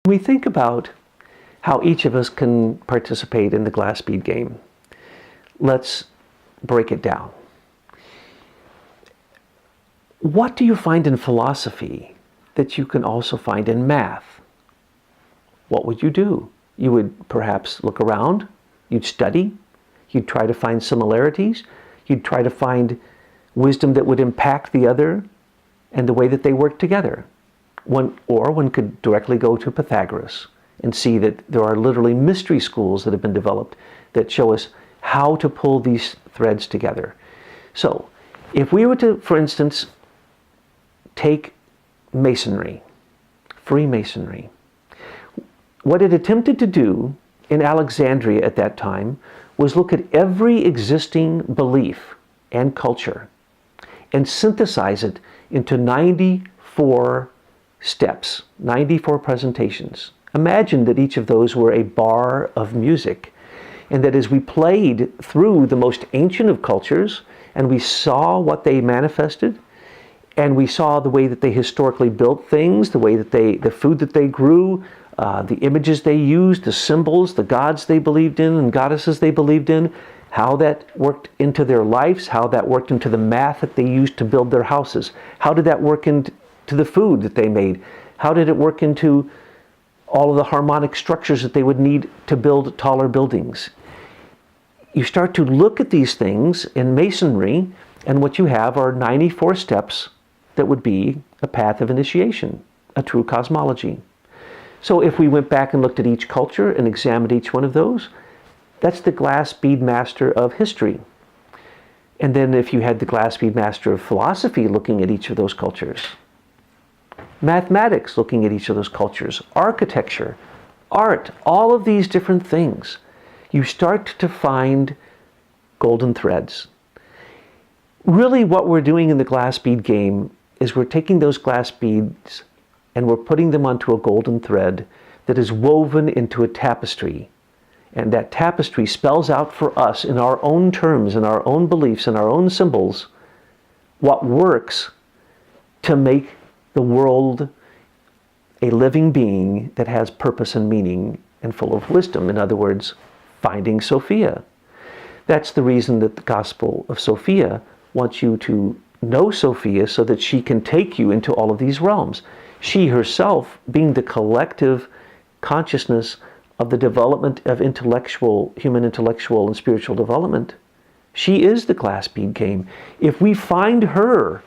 we think about how each of us can participate in the glass bead game, let's break it down. What do you find in philosophy that you can also find in math? What would you do? You would perhaps look around, you'd study, you'd try to find similarities, you'd try to find wisdom that would impact the other and the way that they work together. One could directly go to Pythagoras and see that there are literally mystery schools that have been developed that show us how to pull these threads together. So, if we were to, for instance, take Masonry, Freemasonry, what it attempted to do in Alexandria at that time was look at every existing belief and culture and synthesize it into 94 steps, 94 presentations. Imagine that each of those were a bar of music, and that as we played through the most ancient of cultures and we saw what they manifested, and we saw the way that they historically built things, the way that the food that they grew, the images they used, the symbols, the gods they believed in and goddesses they believed in, how that worked into their lives, how that worked into the math that they used to build their houses. How did that work into the food that they made? How did it work into all of the harmonic structures that they would need to build taller buildings? You start to look at these things in Masonry, and what you have are 94 steps that would be a path of initiation, a true cosmology. So if we went back and looked at each culture and examined each one of those, that's the glass bead master of history. And then if you had the glass bead master of philosophy looking at each of those cultures, mathematics looking at each of those cultures, architecture, art, all of these different things, you start to find golden threads. Really what we're doing in the glass bead game is we're taking those glass beads and we're putting them onto a golden thread that is woven into a tapestry. And that tapestry spells out for us in our own terms, in our own beliefs, in our own symbols, what works to make the world a living being that has purpose and meaning and full of wisdom. In other words, finding Sophia. That's the reason that the Gospel of Sophia wants you to know Sophia so that she can take you into all of these realms. She herself, being the collective consciousness of the development of human intellectual and spiritual development, she is the glass bead game. If we find her,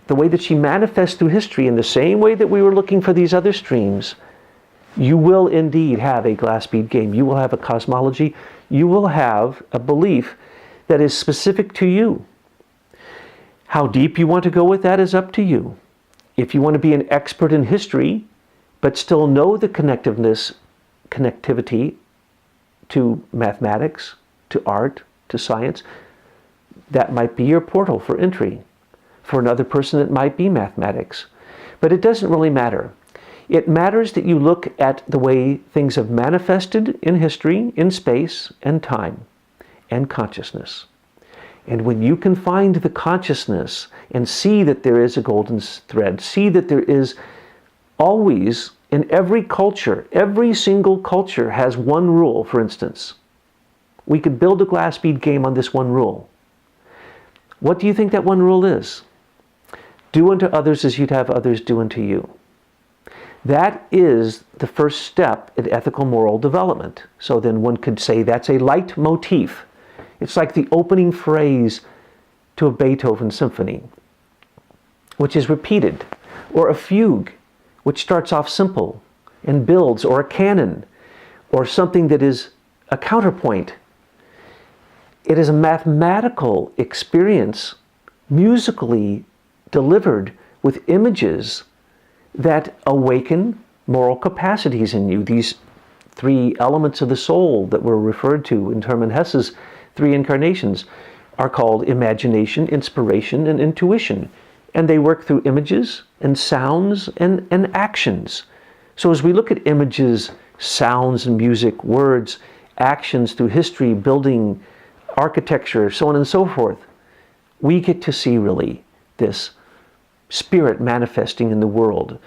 the way that she manifests through history in the same way that we were looking for these other streams, you will indeed have a glass bead game. You will have a cosmology. You will have a belief that is specific to you. How deep you want to go with that is up to you. If you want to be an expert in history, but still know the connectivity to mathematics, to art, to science, that might be your portal for entry. For another person, it might be mathematics. But it doesn't really matter. It matters that you look at the way things have manifested in history, in space, and time, and consciousness. And when you can find the consciousness and see that there is a golden thread, see that there is always, in every culture, every single culture has one rule, for instance. We could build a glass bead game on this one rule. What do you think that one rule is? Do unto others as you'd have others do unto you. That is the first step in ethical moral development. So then one could say that's a leitmotif. It's like the opening phrase to a Beethoven symphony, which is repeated, or a fugue, which starts off simple and builds, or a canon, or something that is a counterpoint. It is a mathematical experience, musically delivered with images that awaken moral capacities in you. These three elements of the soul that were referred to in Hermann Hesse's three incarnations are called imagination, inspiration, and intuition. And they work through images and sounds and actions. So as we look at images, sounds and music, words, actions through history, building, architecture, so on and so forth, we get to see really this spirit manifesting in the world.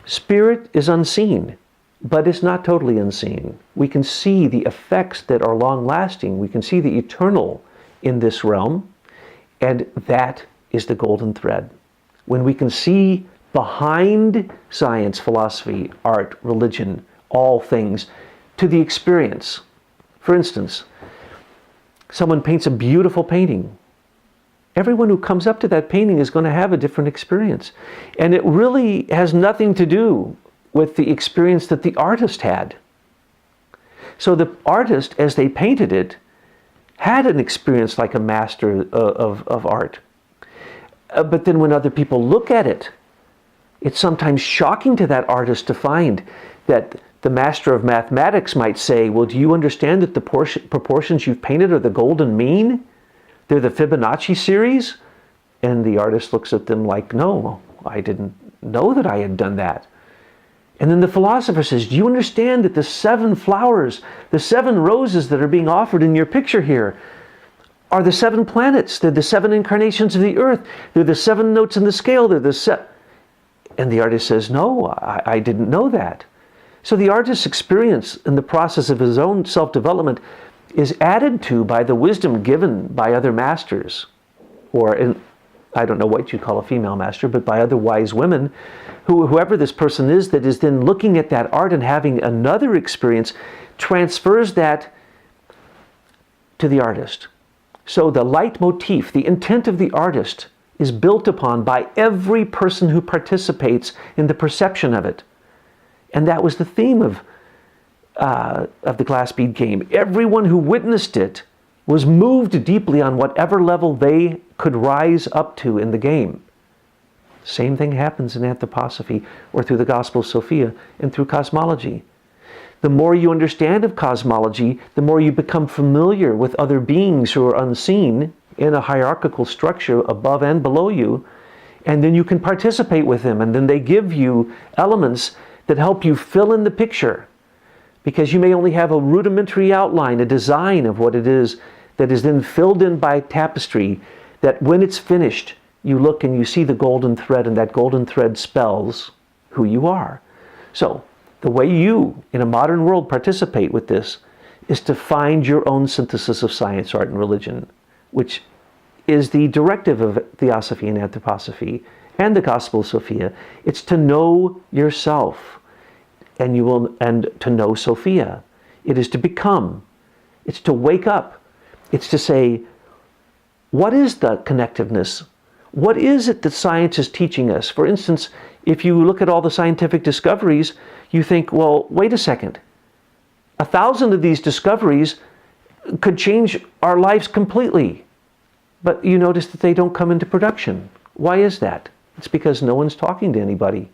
Spirit is unseen. but it's not totally unseen. We can see the effects that are long-lasting. We can see the eternal in this realm, and that is the golden thread. When we can see behind science, philosophy, art, religion, all things, to the experience. For instance, someone paints a beautiful painting. Everyone who comes up to that painting is going to have a different experience. And it really has nothing to do with the experience that the artist had. So the artist, as they painted it, had an experience like a master of art. But then when other people look at it, it's sometimes shocking to that artist to find that the master of mathematics might say, well, do you understand that the proportions you've painted are the golden mean? They're the Fibonacci series? And the artist looks at them like, no, I didn't know that I had done that. And then the philosopher says, do you understand that the 7 flowers, the 7 roses that are being offered in your picture here are the 7 planets? They're the 7 incarnations of the earth. They're the 7 notes in the scale. They're the And the artist says, no, I didn't know that. So the artist's experience in the process of his own self-development is added to by the wisdom given by other masters, or I don't know what you'd call a female master, but by other wise women, whoever this person is that is then looking at that art and having another experience, transfers that to the artist. So the leitmotif, the intent of the artist, is built upon by every person who participates in the perception of it. And that was the theme of the glass bead game. Everyone who witnessed it was moved deeply on whatever level they could rise up to in the game. Same thing happens in anthroposophy or through the Gospel of Sophia and through cosmology. The more you understand of cosmology, the more you become familiar with other beings who are unseen in a hierarchical structure above and below you, and then you can participate with them, and then they give you elements that help you fill in the picture, because you may only have a rudimentary outline, a design of what it is that is then filled in by tapestry, that when it's finished, you look and you see the golden thread, and that golden thread spells who you are. So the way you, in a modern world, participate with this is to find your own synthesis of science, art, and religion, which is the directive of Theosophy and Anthroposophy and the Gospel of Sophia. It's to know yourself, and to know Sophia. It is to become. It's to wake up. It's to say, what is the connectiveness? What is it that science is teaching us? For instance, if you look at all the scientific discoveries, you think, well, wait a second. 1,000 of these discoveries could change our lives completely. But you notice that they don't come into production. Why is that? It's because no one's talking to anybody.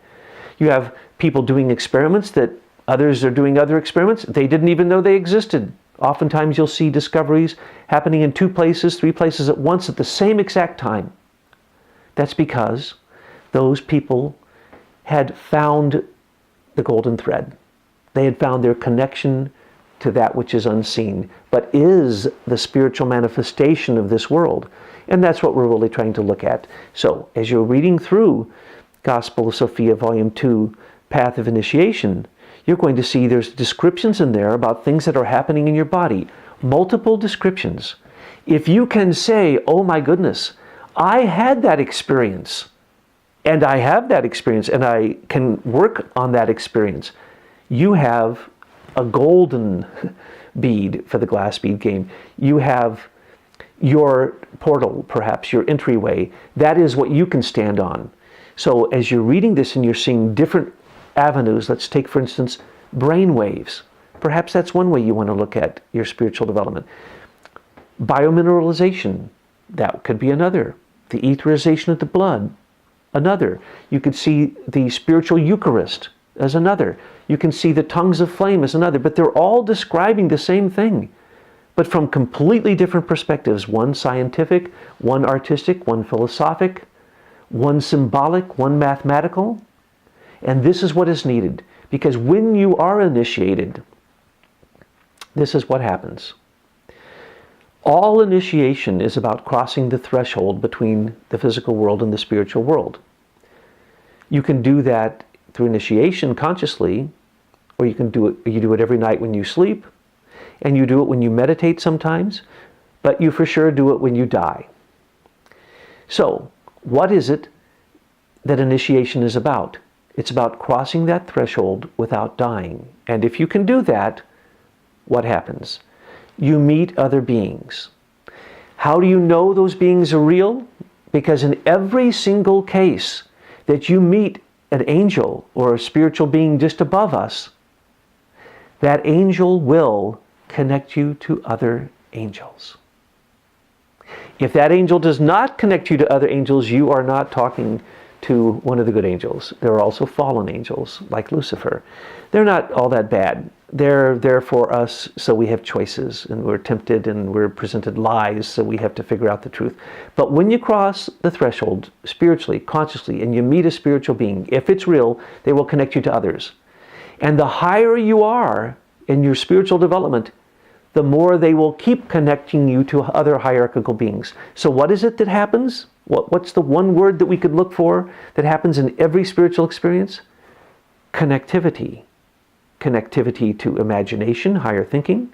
You have people doing experiments that others are doing other experiments. They didn't even know they existed. Oftentimes you'll see discoveries happening in 2 places, 3 places at once at the same exact time. That's because those people had found the golden thread. They had found their connection to that which is unseen, but is the spiritual manifestation of this world. And that's what we're really trying to look at. So, as you're reading through Gospel of Sophia, Volume 2, Path of Initiation, you're going to see there's descriptions in there about things that are happening in your body. Multiple descriptions. If you can say, oh my goodness, I had that experience, and I have that experience, and I can work on that experience, you have a golden bead for the glass bead game. You have your portal, perhaps your entryway. That is what you can stand on. So as you're reading this and you're seeing different avenues, let's take, for instance, brain waves. Perhaps that's one way you want to look at your spiritual development. Biomineralization, that could be another. The etherization of the blood, another. You could see the spiritual Eucharist as another. You can see the tongues of flame as another. But they're all describing the same thing, but from completely different perspectives. One scientific, one artistic, one philosophic, one symbolic, one mathematical. And this is what is needed. Because when you are initiated, this is what happens. All initiation is about crossing the threshold between the physical world and the spiritual world. You can do that through initiation consciously, or you do it every night when you sleep, and you do it when you meditate sometimes, but you for sure do it when you die. So, what is it that initiation is about? It's about crossing that threshold without dying. And if you can do that, what happens? You meet other beings. How do you know those beings are real? Because in every single case that you meet an angel or a spiritual being just above us, that angel will connect you to other angels. If that angel does not connect you to other angels, you are not talking to one of the good angels. There are also fallen angels, like Lucifer. They're not all that bad. They're there for us, so we have choices, and we're tempted, and we're presented lies, so we have to figure out the truth. But when you cross the threshold, spiritually, consciously, and you meet a spiritual being, if it's real, they will connect you to others. And the higher you are in your spiritual development, the more they will keep connecting you to other hierarchical beings. So what is it that happens? What's the one word that we could look for that happens in every spiritual experience? Connectivity. Connectivity to imagination, higher thinking,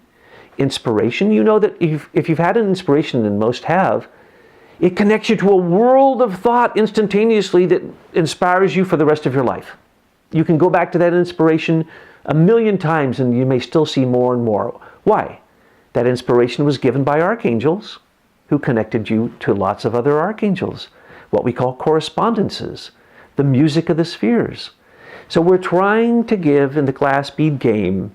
inspiration. You know that if you've had an inspiration, and most have, it connects you to a world of thought instantaneously that inspires you for the rest of your life. You can go back to that inspiration 1,000,000 times and you may still see more and more. Why? That inspiration was given by archangels who connected you to lots of other archangels, what we call correspondences, the music of the spheres. So we're trying to give in the glass bead game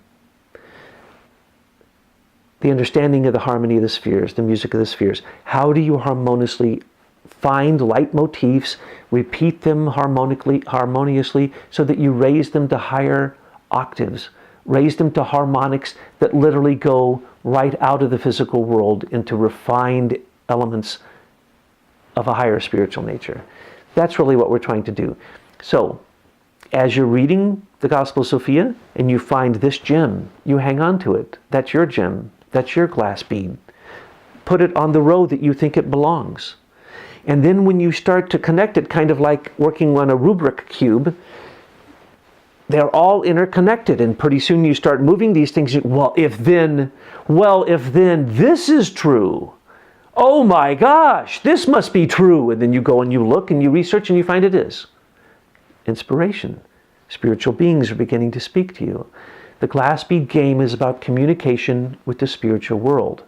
the understanding of the harmony of the spheres, the music of the spheres. How do you harmoniously find leitmotifs, repeat them harmoniously, so that you raise them to higher octaves, raise them to harmonics that literally go right out of the physical world into refined elements of a higher spiritual nature. That's really what we're trying to do. So, as you're reading the Gospel of Sophia and you find this gem, you hang on to it. That's your gem. That's your glass bead. Put it on the row that you think it belongs. And then when you start to connect it, kind of like working on a rubric cube, they're all interconnected, and pretty soon you start moving these things. Well, if then, this is true. Oh my gosh, this must be true. And then you go and you look and you research and you find it is. Inspiration. Spiritual beings are beginning to speak to you. The glass bead game is about communication with the spiritual world.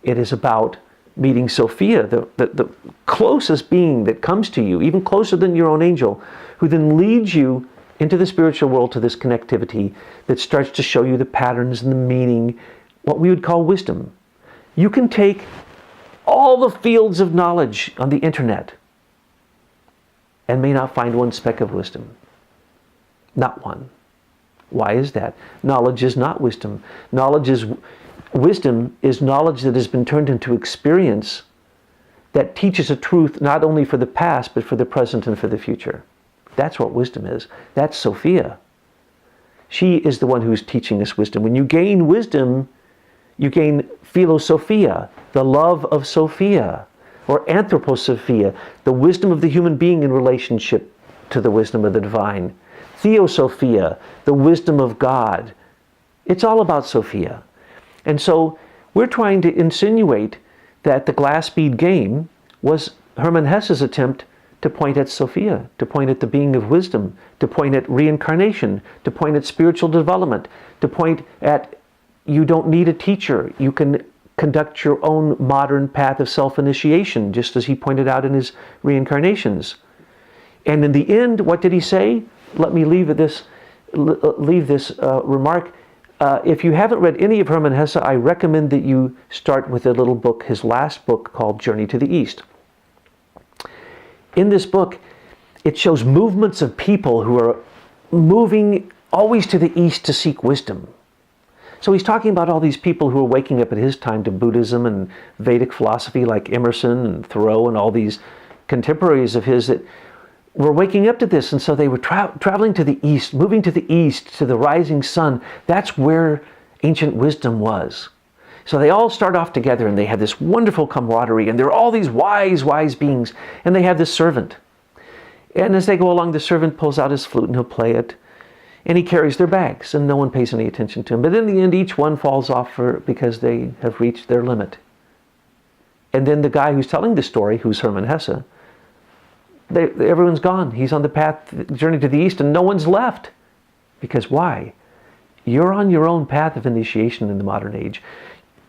It is about meeting Sophia, the closest being that comes to you, even closer than your own angel, who then leads you into the spiritual world to this connectivity that starts to show you the patterns and the meaning, what we would call wisdom. You can take all the fields of knowledge on the internet and may not find one speck of wisdom. Not one. Why is that? Knowledge is not wisdom. Wisdom is knowledge that has been turned into experience that teaches a truth not only for the past, but for the present and for the future. That's what wisdom is. That's Sophia. She is the one who's teaching us wisdom. When you gain wisdom, you gain philosophia, the love of Sophia, or anthroposophia, the wisdom of the human being in relationship to the wisdom of the divine. Theosophia, the wisdom of God. It's all about Sophia. And so we're trying to insinuate that the glass bead game was Hermann Hesse's attempt to point at Sophia, to point at the being of wisdom, to point at reincarnation, to point at spiritual development, to point at you don't need a teacher. You can conduct your own modern path of self-initiation, just as he pointed out in his reincarnations. And in the end, what did he say? Let me leave this remark. If you haven't read any of Hermann Hesse, I recommend that you start with a little book, his last book called Journey to the East. In this book, it shows movements of people who are moving always to the east to seek wisdom. So he's talking about all these people who are waking up at his time to Buddhism and Vedic philosophy like Emerson and Thoreau and all these contemporaries of his that were waking up to this. And so they were traveling to the east, moving to the east, to the rising sun. That's where ancient wisdom was. So they all start off together and they have this wonderful camaraderie, and there are all these wise beings, and they have this servant. And as they go along, the servant pulls out his flute and he'll play it. And he carries their bags, and no one pays any attention to him. But in the end, each one falls off because they have reached their limit. And then the guy who's telling the story, who's Hermann Hesse, everyone's gone. He's on the journey to the east, and no one's left. Because why? You're on your own path of initiation in the modern age.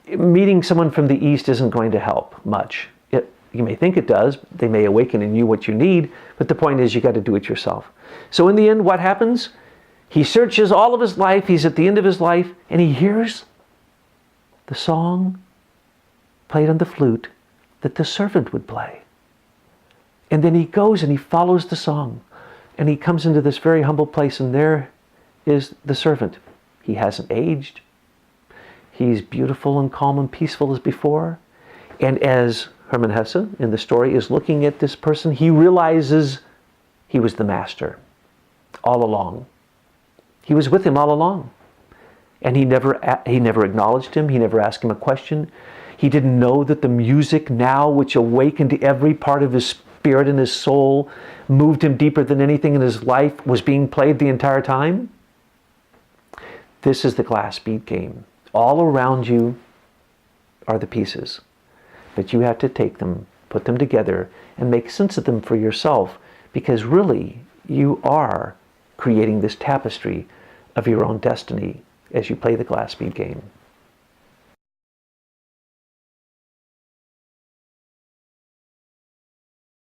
Meeting someone from the east isn't going to help much. You may think it does. They may awaken in you what you need, but the point is you got to do it yourself. So in the end, what happens? He searches all of his life. He's at the end of his life, and he hears the song played on the flute that the servant would play. And then he goes and he follows the song, and he comes into this very humble place, and there is the servant. He hasn't aged. He's beautiful and calm and peaceful as before. And as Hermann Hesse in the story is looking at this person, he realizes he was the master all along. He was with him all along. And he never acknowledged him. He never asked him a question. He didn't know that the music now, which awakened every part of his spirit and his soul, moved him deeper than anything in his life, was being played the entire time. This is the glass bead game. All around you are the pieces. But you have to take them, put them together, and make sense of them for yourself, because really you are creating this tapestry of your own destiny as you play the glass bead game.